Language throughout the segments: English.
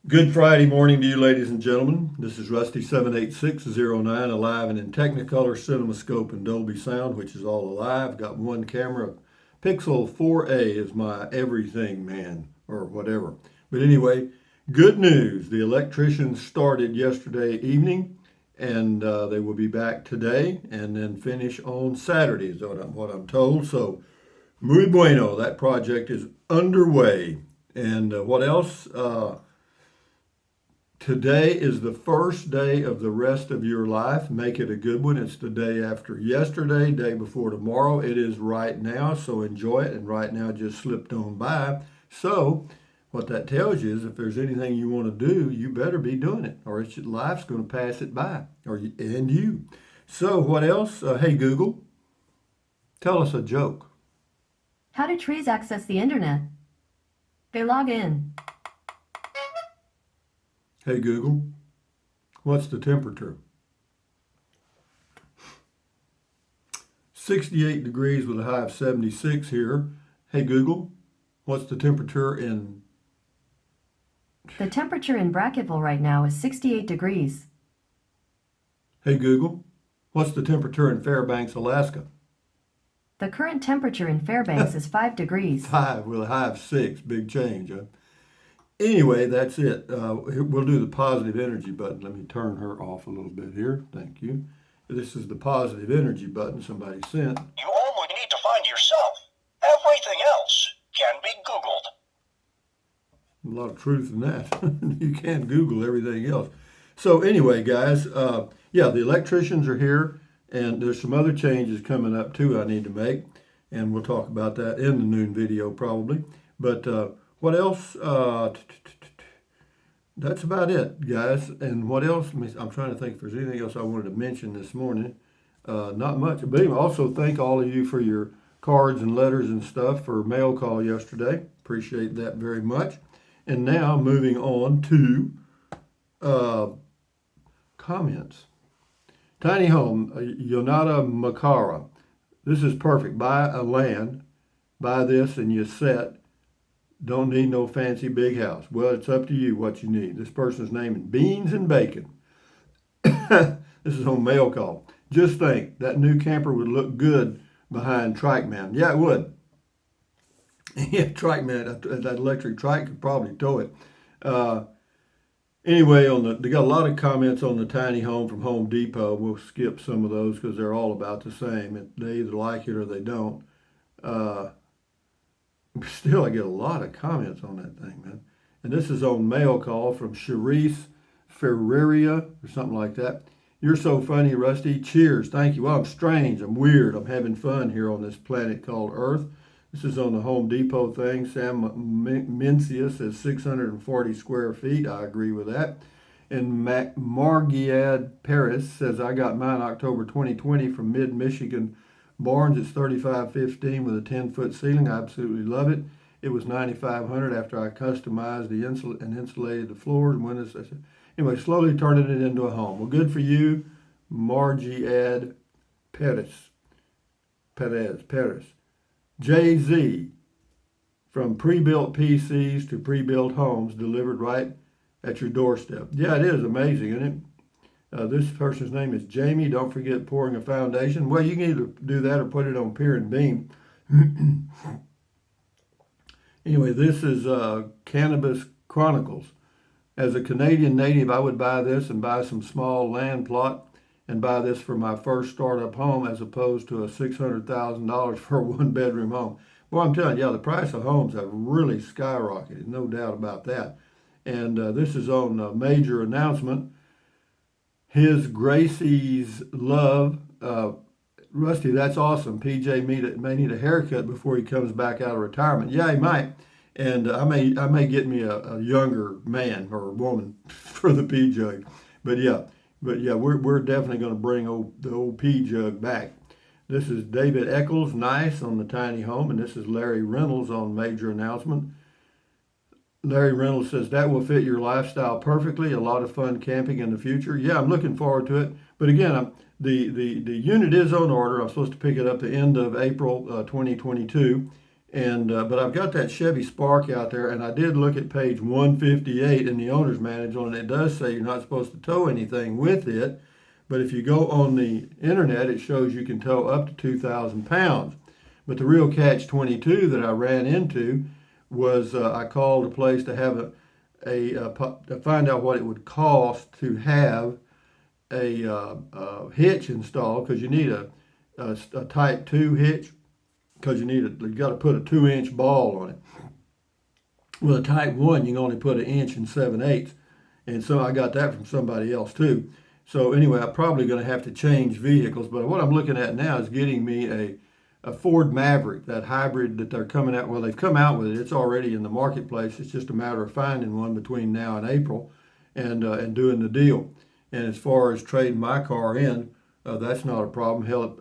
Good Friday morning to you, ladies and gentlemen. This is Rusty 78609, alive and in Technicolor, CinemaScope, and Dolby Sound, which is all alive. Got one camera. Pixel 4a is my everything man, or whatever. But anyway, good news. The electricians started yesterday evening, and they will be back today and then finish on Saturday, is what I'm told. So, muy bueno. That project is underway. And what else? Today is the first day of the rest of your life. Make it a good one. It's the day after yesterday, day before tomorrow. It is right now, so enjoy it. And right now just slipped on by. So, what that tells you is if there's anything you want to do, you better be doing it, or life's going to pass it by, and you. So, what else? Hey, Google, tell us a joke. How do trees access the internet? They log in. Hey, Google, what's the temperature? 68 degrees with a high of 76 here. Hey, Google, what's the temperature in... The temperature in Bracketville right now is 68 degrees. Hey, Google, what's the temperature in Fairbanks, Alaska? The current temperature in Fairbanks is 5 degrees. 5 with a high of 6. Big change, huh? Anyway, that's it. We'll do the positive energy button. Let me turn her off a little bit here. Thank you. This is the positive energy button somebody sent. You only need to find yourself. Everything else can be Googled. A lot of truth in that. You can't Google everything else. So anyway, guys, yeah, the electricians are here, and there's some other changes coming up too I need to make, and we'll talk about that in the noon video probably. But what else? That's about it, guys. And what else? I'm trying to think if there's anything else I wanted to mention this morning. Not much. But anyway, also thank all of you for your cards and letters and stuff for mail call yesterday. Appreciate that very much. And now moving on to comments. Tiny home, Yonata Makara. This is perfect. Buy a land, buy this, and you're set. Don't need no fancy big house. Well, it's up to you what you need. This person's name is Beans and Bacon. This is on mail call. Just think, that new camper would look good behind Trike Man. Yeah, it would. Yeah, Trike Man, that electric trike could probably tow it. Anyway, they got a lot of comments on the tiny home from Home Depot. We'll skip some of those because they're all about the same. They either like it or they don't. Still, I get a lot of comments on that thing, man. And this is on mail call from Charisse Ferreria or something like that. You're so funny, Rusty. Cheers. Thank you. Well, I'm strange. I'm weird. I'm having fun here on this planet called Earth. This is on the Home Depot thing. Sam Mencius says 640 square feet. I agree with that. And Margiad Paris says, I got mine October 2020 from Mid-Michigan Barnes. It's 3515 with a 10-foot ceiling. I absolutely love it. It was $9,500 after I customized and insulated the floors and windows. Anyway, slowly turning it into a home. Well, good for you, Margiad Perez. Jay-Z, from pre-built PCs to pre-built homes delivered right at your doorstep. Yeah, it is amazing, isn't it? This person's name is Jamie. Don't forget pouring a foundation. Well, you can either do that or put it on pier and beam. Anyway, this is Cannabis Chronicles. As a Canadian native, I would buy this and buy some small land plot and buy this for my first startup home as opposed to a $600,000 for a one-bedroom home. Well, I'm telling you, yeah, the price of homes have really skyrocketed, no doubt about that. And this is on a major announcement. His Gracie's Love. Rusty, that's awesome. PJ may need a haircut before he comes back out of retirement. Yeah, he might. And I may get me a younger man or woman for the P jug. But yeah, we're definitely going to bring the old P jug back. This is David Eccles, nice, on the tiny home, and this is Larry Reynolds on major announcement. Larry Reynolds says, that will fit your lifestyle perfectly. A lot of fun camping in the future. Yeah, I'm looking forward to it. But again, the unit is on order. I'm supposed to pick it up the end of April 2022. And but I've got that Chevy Spark out there, and I did look at page 158 in the owner's manual, and it does say you're not supposed to tow anything with it. But if you go on the internet, it shows you can tow up to 2,000 pounds. But the real catch-22 that I ran into was I called a place to have to find out what it would cost to have a hitch installed, because you need a Type 2 hitch, because you got to put a 2-inch ball on it. With a Type 1, you can only put 1 inch and 7/8, and so I got that from somebody else too. So anyway, I'm probably going to have to change vehicles, but what I'm looking at now is getting me a Ford Maverick, that hybrid that they're coming out. Well, they've come out with it. It's already in the marketplace. It's just a matter of finding one between now and April, and doing the deal. And as far as trading my car in, that's not a problem. Hell,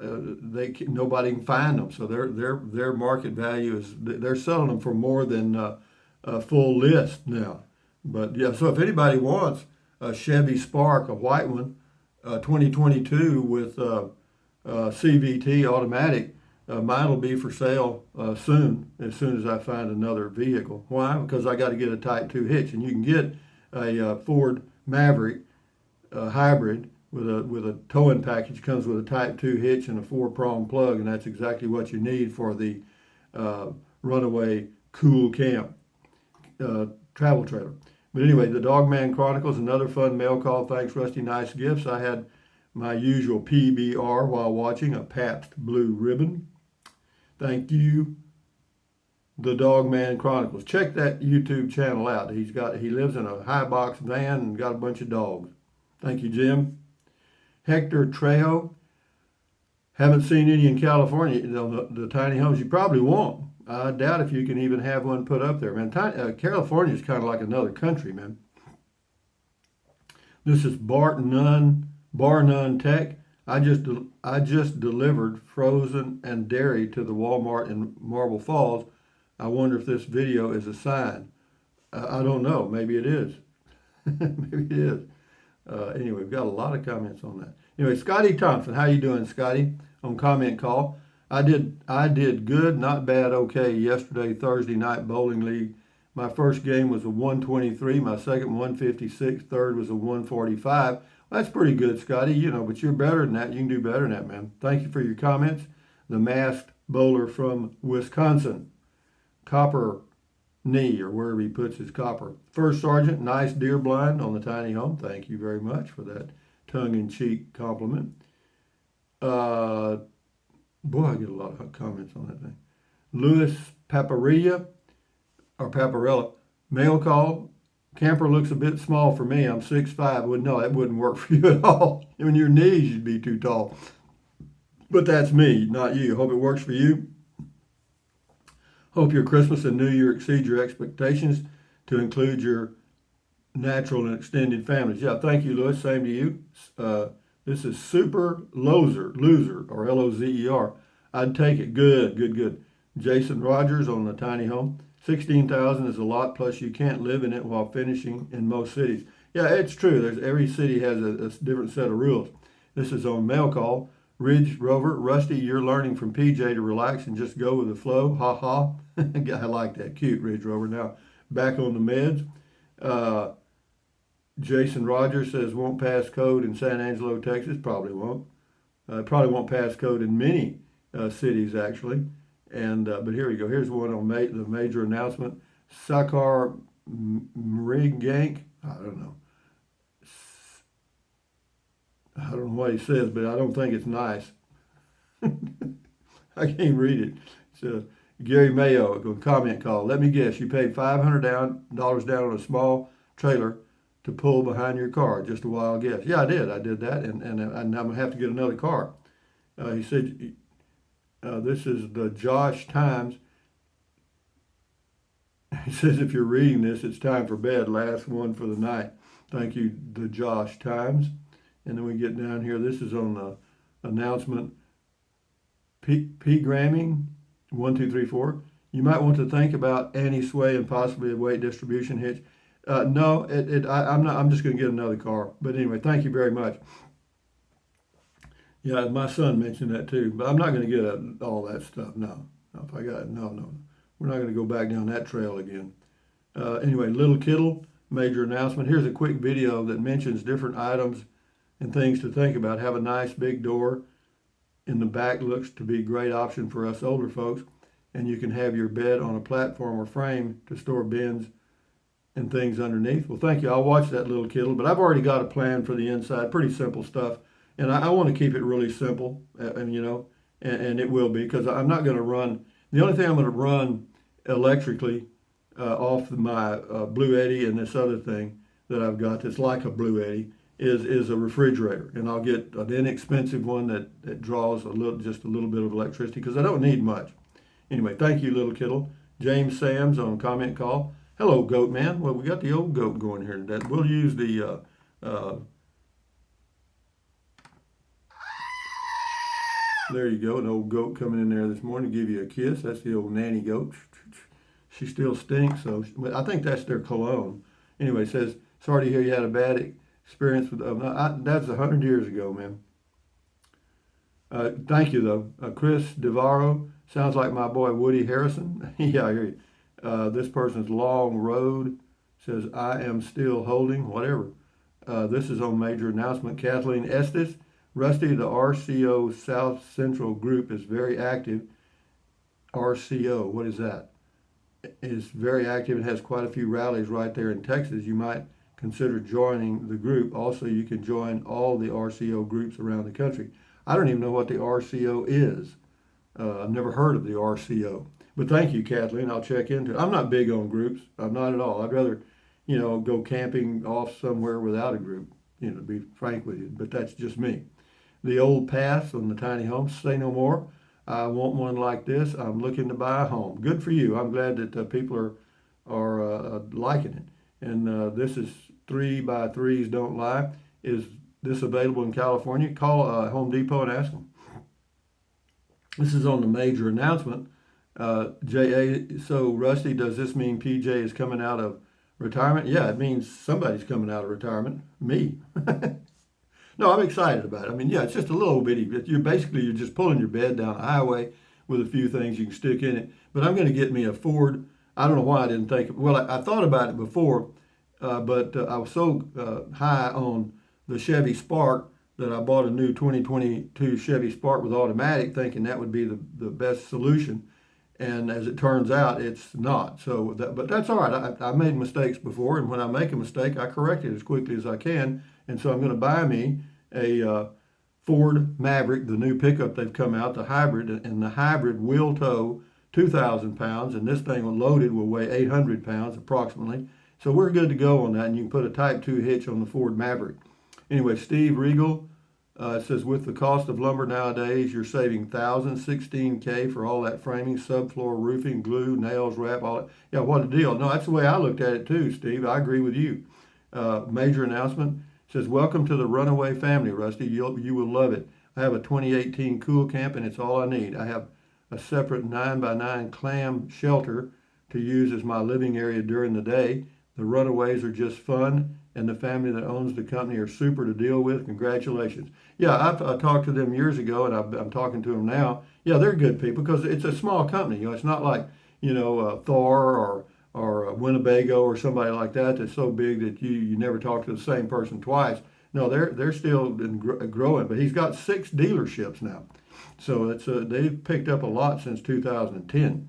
nobody can find them, so their market value is, they're selling them for more than a full list now. But yeah, so if anybody wants a Chevy Spark, a white one, 2022 with CVT automatic, mine will be for sale soon as I find another vehicle. Why? Because I got to get a Type 2 hitch, and you can get a Ford Maverick hybrid with a towing package. Comes with a Type 2 hitch and a 4-prong plug, and that's exactly what you need for the Runaway Cool Camp travel trailer. But anyway, the Dogman Chronicles, another fun mail call. Thanks, Rusty. Nice gifts. I had my usual PBR while watching, a Pabst Blue Ribbon. Thank you, the Dogman Chronicles. Check that YouTube channel out. He lives in a high box van and got a bunch of dogs. Thank you, Jim. Hector Trejo. Haven't seen any in California. You know, the tiny homes you probably won't. I doubt if you can even have one put up there, man. California is kind of like another country, man. This is Bar None Tech. I just delivered frozen and dairy to the Walmart in Marble Falls. I wonder if this video is a sign. I don't know. Maybe it is. Maybe it is. Anyway, we've got a lot of comments on that. Anyway, Scotty Thompson, how you doing, Scotty? On comment call. I did good, not bad, okay yesterday, Thursday night bowling league. My first game was a 123, my second 156, third was a 145. Well, that's pretty good, Scotty, but you're better than that. You can do better than that, man. Thank you for your comments. The masked bowler from Wisconsin, Copper Knee, or wherever he puts his copper. First Sergeant, nice deer blind on the tiny home. Thank you very much for that tongue-in-cheek compliment. Boy, I get a lot of comments on that thing. Louis Paparilla, mail call. Camper looks a bit small for me. I'm 6'5". No, that wouldn't work for you at all. In your knees, you'd be too tall. But that's me, not you. Hope it works for you. Hope your Christmas and New Year exceed your expectations to include your natural and extended families. Yeah, thank you, Louis. Same to you. This is Super Loser, or Lozer. I'd take it. Good. Jason Rogers on the tiny home. 16,000 is a lot, plus you can't live in it while finishing in most cities. Yeah, it's true. Every city has a different set of rules. This is on mail call. Ridge Rover, Rusty, you're learning from PJ to relax and just go with the flow. Ha ha. I like that. Cute, Ridge Rover. Now, back on the meds. Jason Rogers says won't pass code in San Angelo, Texas. Probably won't. Probably won't pass code in many cities, actually. And but here we go. Here's one on the major announcement. Sakar Mrigank. I don't know what he says, but I don't think it's nice. I can't read it. So Gary Mayo, a comment call. Let me guess, you paid $500 down on a small trailer to pull behind your car. Just a wild guess. Yeah, I did. I did that, and I'm gonna have to get another car. He said, this is the Josh Times. He says, if you're reading this, it's time for bed. Last one for the night. Thank you, the Josh Times. And then we get down here. This is on the announcement. Gramming, 1, 2, 3, 4. You might want to think about anti-sway and possibly a weight distribution hitch. No, I'm not. I'm just going to get another car. But anyway, thank you very much. Yeah, my son mentioned that too. But I'm not going to get all that stuff. No. If I got no. we're not going to go back down that trail again. Anyway, Little Kittle, major announcement. Here's a quick video that mentions different items and things to think about. Have a nice big door in the back, looks to be a great option for us older folks. And you can have your bed on a platform or frame to store bins and things underneath. Well, thank you. I'll watch that, Little Kittle, but I've already got a plan for the inside. Pretty simple stuff. And I want to keep it really simple, and it will be, because I'm not going to run. The only thing I'm going to run electrically off my Blue Eddy and this other thing that I've got that's like a Blue Eddy is a refrigerator, and I'll get an inexpensive one that draws just a little bit of electricity, because I don't need much. Anyway, thank you, Little Kittle. James Sams on comment call. Hello, Goat Man. Well, we got the old goat going here today. We'll use the there you go, an old goat coming in there this morning to give you a kiss. That's the old nanny goat. She still stinks, so I think that's their cologne. Anyway, says, sorry to hear you had a bad experience with that's 100 years ago, man. Thank you, though. Chris DeVaro, sounds like my boy Woody Harrison. Yeah, I hear you. This person's Long Road says, I am still holding, whatever. This is on major announcement. Kathleen Estes, Rusty, the RCO South Central group is very active. RCO, what is that? Is very active and has quite a few rallies right there in Texas. You might consider joining the group. Also, you can join all the RCO groups around the country. I don't even know what the RCO is. I've never heard of the RCO. But thank you, Kathleen. I'll check into it. I'm not big on groups. I'm not at all. I'd rather, go camping off somewhere without a group, to be frank with you. But that's just me. The old pass on the tiny home, say no more. I want one like this. I'm looking to buy a home. Good for you. I'm glad that people are liking it. And this is 3x3s Don't Lie. Is this available in California? Call Home Depot and ask them. This is on the major announcement. J.A. So, Rusty, does this mean PJ is coming out of retirement? Yeah, it means somebody's coming out of retirement. Me. No, I'm excited about it. I mean, yeah, it's just a little bitty. You're just pulling your bed down a highway with a few things you can stick in it. But I'm going to get me a Ford. I don't know why I didn't think. Well, I thought about it before, but I was so high on the Chevy Spark that I bought a new 2022 Chevy Spark with automatic, thinking that would be the best solution. And as it turns out, it's not. So, but that's all right. I made mistakes before, and when I make a mistake, I correct it as quickly as I can. And so I'm going to buy me a Ford Maverick, the new pickup they've come out, the hybrid, and the hybrid will tow 2,000 pounds, and this thing loaded will weigh 800 pounds approximately. So we're good to go on that, and you can put a Type 2 hitch on the Ford Maverick. Anyway, Steve Regal says, with the cost of lumber nowadays, you're saving thousands, $16K for all that framing, subfloor roofing, glue, nails, wrap, all that. Yeah, what a deal. No, that's the way I looked at it too, Steve. I agree with you. Major announcement. Says, welcome to the Runaway family, Rusty. You will love it. I have a 2018 Cool Camp, and it's all I need. I have a separate 9x9 clam shelter to use as my living area during the day. The Runaways are just fun, and the family that owns the company are super to deal with. Congratulations. Yeah, I talked to them years ago, and I'm talking to them now. Yeah, they're good people because it's a small company. It's not like, Thor or Winnebago or somebody like that that's so big that you never talk to the same person twice. No, they're still growing, but he's got 6 dealerships now. So they've picked up a lot since 2010.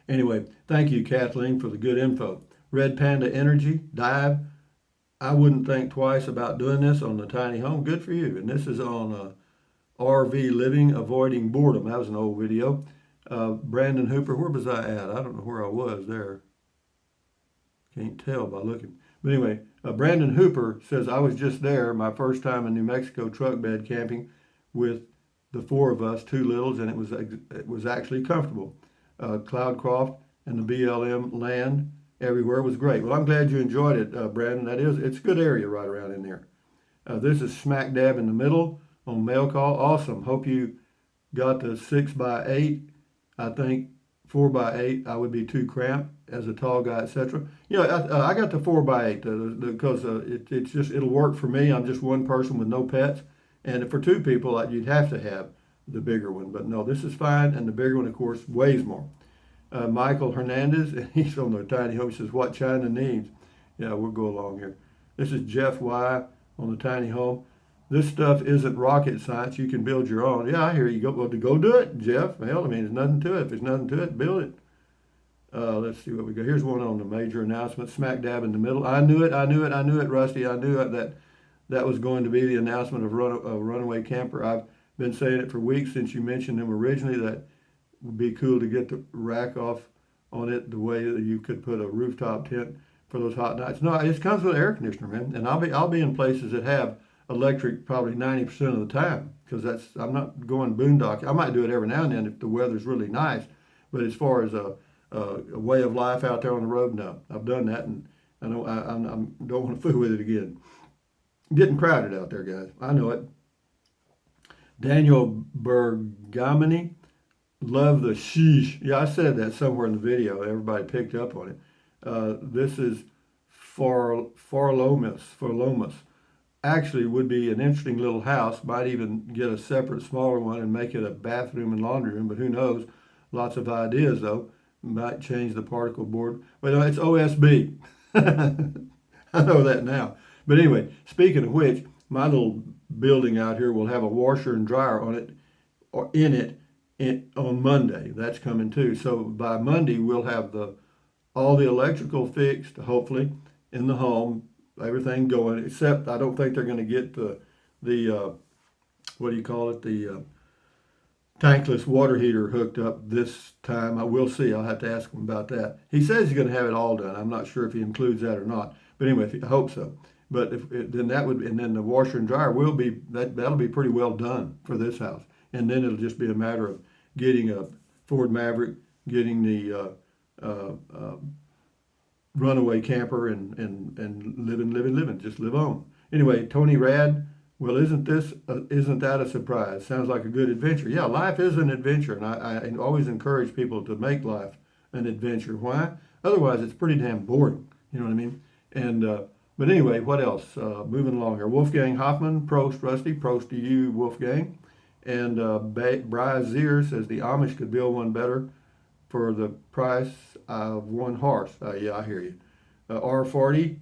Anyway, thank you, Kathleen, for the good info. Red Panda Energy, Dive. I wouldn't think twice about doing this on the tiny home. Good for you. And this is on RV Living, Avoiding Boredom. That was an old video. Brandon Hooper, where was I at? I don't know where I was there. Can't tell by looking. But anyway, Brandon Hooper says, I was just there, my first time in New Mexico truck bed camping with the 4 of us, 2 littles, and it was actually comfortable. Cloudcroft and the BLM land everywhere was great. Well, I'm glad you enjoyed it, Brandon. It's a good area right around in there. This is smack dab in the middle on mail call. Awesome. Hope you got the 6x8. I think 4x8 I would be too cramped as a tall guy, etc. I got the 4x8 because it'll work for me. I'm just one person with no pets, and for 2 people you'd have to have the bigger one. But no, this is fine, and the bigger one, of course, weighs more. Michael Hernandez, and he's on the tiny home. He says, "What China needs." Yeah, we'll go along here. This is Jeff Y on the tiny home. This stuff isn't rocket science. You can build your own. Yeah, I hear you. Well, go do it, Jeff. Hell, I mean, there's nothing to it. If there's nothing to it, build it. Let's see what we got. Here's one on the major announcement, smack dab in the middle. I knew it, Rusty. I knew it, that was going to be the announcement of Runaway Camper. I've been saying it for weeks since you mentioned them originally. That would be cool to get the rack off on it, the way that you could put a rooftop tent for those hot nights. No, it comes with an air conditioner, man. And I'll be in places that have electric probably 90% of the time, because I'm not going boondock. I might do it every now and then if the weather's really nice, but as far as a way of life out there on the road, no. I've done that, and I don't want to fool with it again. Getting crowded out there, guys. I know it. Daniel Bergamini, love the sheesh. Yeah, I said that somewhere in the video. Everybody picked up on it. This is Forlomus. Actually would be an interesting little house. Might even get a separate smaller one and make it a bathroom and laundry room, but who knows. Lots of ideas though. Might change the particle board. But no, it's OSB. I know that now. But anyway, speaking of which, my little building out here will have a washer and dryer on it, or in it, on Monday. That's coming too. So by Monday we'll have all the electrical fixed, hopefully, in the home. Everything going, except I don't think they're going to get the what do you call it, the tankless water heater hooked up this time. I will see. I'll have to ask him about that. He says he's going to have it all done. I'm not sure if he includes that or not. But anyway, I hope so. But then that would, and then the washer and dryer will be that'll be pretty well done for this house. And then it'll just be a matter of getting a Ford Maverick, getting the Runaway Camper, and living, just live on. Anyway, Tony Rad, well, isn't that a surprise? Sounds like a good adventure. Yeah, life is an adventure, and I always encourage people to make life an adventure. Why? Otherwise, it's pretty damn boring. You know what I mean? And but anyway, what else? Moving along here. Wolfgang Hoffman, Prost, Rusty. Prost to you, Wolfgang. And Brazier says the Amish could build one better for the price of one horse. Yeah, I hear you. R40,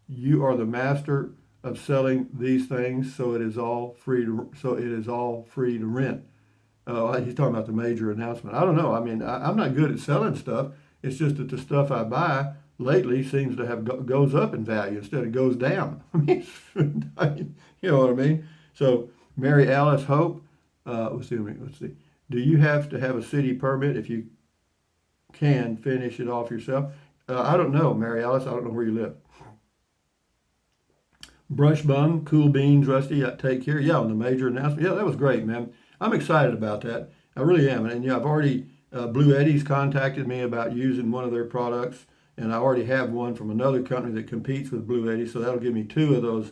you are the master of selling these things, so it is all free to rent. He's talking about the major announcement. I don't know. I mean, I'm not good at selling stuff. It's just that the stuff I buy lately seems to have goes up in value instead of goes down. I mean, you know what I mean? So Mary Alice Hope, let's see. Do you have to have a city permit if you can finish it off yourself? I don't know, Mary Alice. I don't know where you live. Brush Bum, Cool Beans, Rusty, take care. Yeah, on the major announcement. Yeah, that was great, man. I'm excited about that. I really am. And yeah, I've already, Blue Eddies contacted me about using one of their products, and I already have one from another company that competes with Blue Eddies, so that'll give me two of those,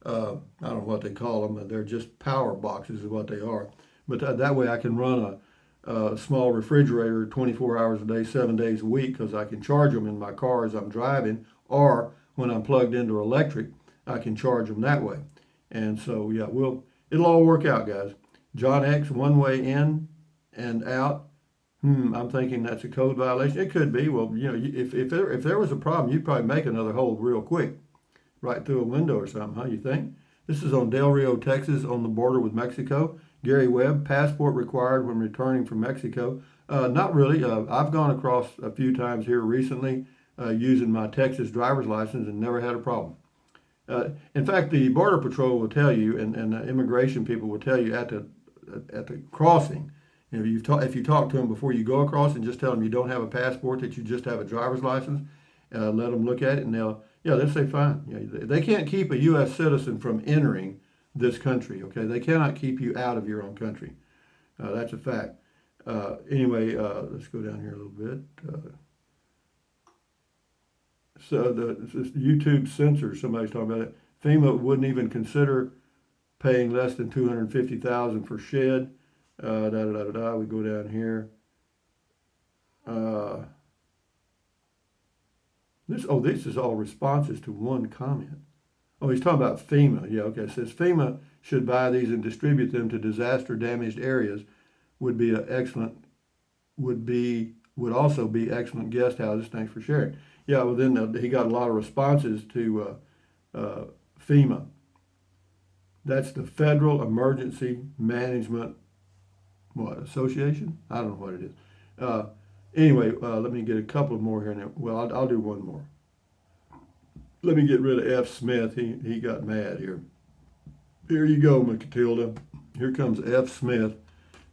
I don't know what they call them. They're just power boxes is what they are. But that way I can run a small refrigerator 24 hours a day, 7 days a week, because I can charge them in my car as I'm driving, or when I'm plugged into electric, I can charge them that way. And so, yeah, it'll all work out, guys. John X, one way in and out. I'm thinking that's a code violation. It could be. Well, you know, if there was a problem, you'd probably make another hole real quick, right through a window or something, huh? You think? This is on Del Rio, Texas, on the border with Mexico. Gary Webb, passport required when returning from Mexico. Not really. I've gone across a few times here recently using my Texas driver's license and never had a problem. In fact, the Border Patrol will tell you, and the immigration people will tell you at the crossing, if you talk to them before you go across and just tell them you don't have a passport, that you just have a driver's license, let them look at it, and they'll say fine. They can't keep a U.S. citizen from entering this country, okay? They cannot keep you out of your own country. That's a fact. Anyway, let's go down here a little bit. So this YouTube censor, somebody's talking about it. FEMA wouldn't even consider paying less than $250,000 for shed. We go down here. This is all responses to one comment. Oh, he's talking about FEMA. Yeah, okay. It says FEMA should buy these and distribute them to disaster damaged areas. Would be would also be excellent guest houses. Thanks for sharing. Yeah, well, then he got a lot of responses to FEMA. That's the Federal Emergency Management Association? I don't know what it is. Anyway, let me get a couple more here now. Well, I'll do one more. Let me get rid of F. Smith. He got mad here. Here you go, Matilda. Here comes F. Smith.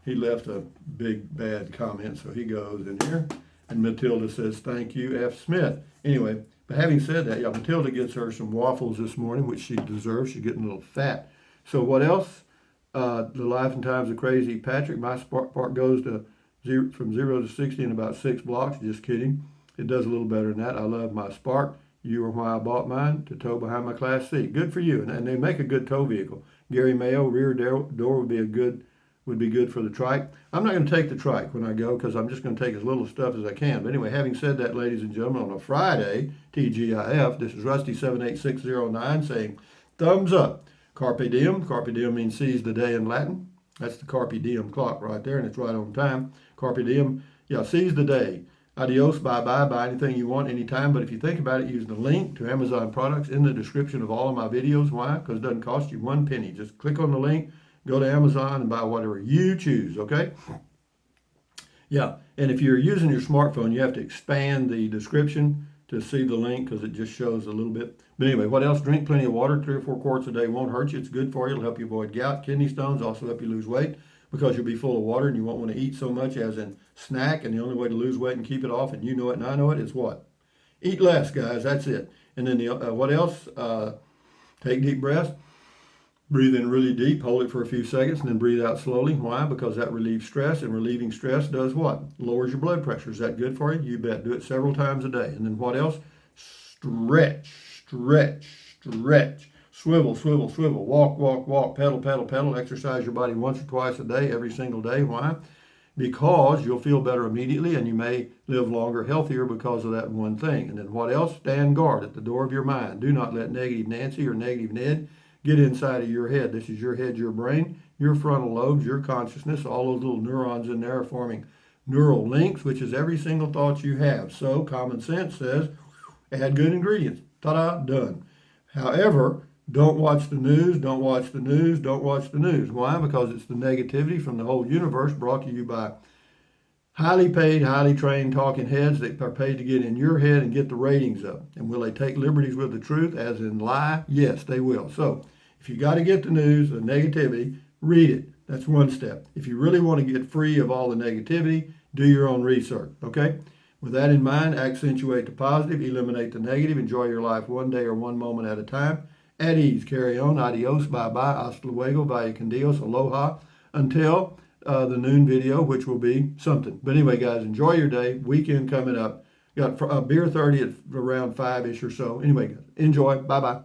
He left a big bad comment, so he goes in here. And Matilda says, thank you, F. Smith. Anyway, but having said that, yeah, Matilda gets her some waffles this morning, which she deserves. She's getting a little fat. So what else? The Life and Times of Crazy Patrick. My spark goes to from 0 to 60 in about 6 blocks. Just kidding. It does a little better than that. I love my Spark. You are why I bought mine, to tow behind my Class C. Good for you. And they make a good tow vehicle. Gary Mayo, rear door would be good for the trike. I'm not going to take the trike when I go because I'm just going to take as little stuff as I can. But anyway, having said that, ladies and gentlemen, on a Friday, TGIF, this is Rusty78609 saying, thumbs up. Carpe diem. Carpe diem means seize the day in Latin. That's the Carpe diem clock right there, and it's right on time. Carpe diem, yeah, seize the day. Adios, bye-bye, buy anything you want anytime. But if you think about it, use the link to Amazon products in the description of all of my videos. Why? Because it doesn't cost you 1 penny. Just click on the link, go to Amazon, and buy whatever you choose, okay? Yeah, and if you're using your smartphone, you have to expand the description to see the link because it just shows a little bit. But anyway, what else? Drink plenty of water. 3 or 4 quarts a day won't hurt you. It's good for you. It'll help you avoid gout, kidney stones, also help you lose weight because you'll be full of water and you won't want to eat so much as in snack. And the only way to lose weight and keep it off, and you know it and I know it, is what? Eat less, guys. That's it. And then what else? Take deep breaths. Breathe in really deep, hold it for a few seconds, and then breathe out slowly. Why? Because that relieves stress, and relieving stress does what? Lowers your blood pressure. Is that good for you? You bet. Do it several times a day. And then what else? Stretch, stretch, stretch. Swivel, swivel, swivel. Walk, walk, walk. Pedal, pedal, pedal. Exercise your body once or twice a day, every single day. Why? Because you'll feel better immediately, and you may live longer, healthier because of that one thing. And then what else? Stand guard at the door of your mind. Do not let negative Nancy or negative Ned get inside of your head. This is your head, your brain, your frontal lobes, your consciousness. All those little neurons in there are forming neural links, which is every single thought you have. So common sense says, add good ingredients. Ta-da, done. However, don't watch the news, don't watch the news, don't watch the news. Why? Because it's the negativity from the whole universe brought to you by highly paid, highly trained talking heads that are paid to get in your head and get the ratings up. And will they take liberties with the truth, as in lie? Yes, they will. So if you got to get the news, the negativity, read it. That's one step. If you really want to get free of all the negativity, do your own research, okay? With that in mind, accentuate the positive, eliminate the negative, enjoy your life one day or one moment at a time. At ease, carry on, adios, bye-bye, hasta luego, vaya con Dios, aloha, until the noon video, which will be something. But anyway, guys, enjoy your day. Weekend coming up. Got Beer 30 at around 5-ish or so. Anyway, guys, enjoy. Bye-bye.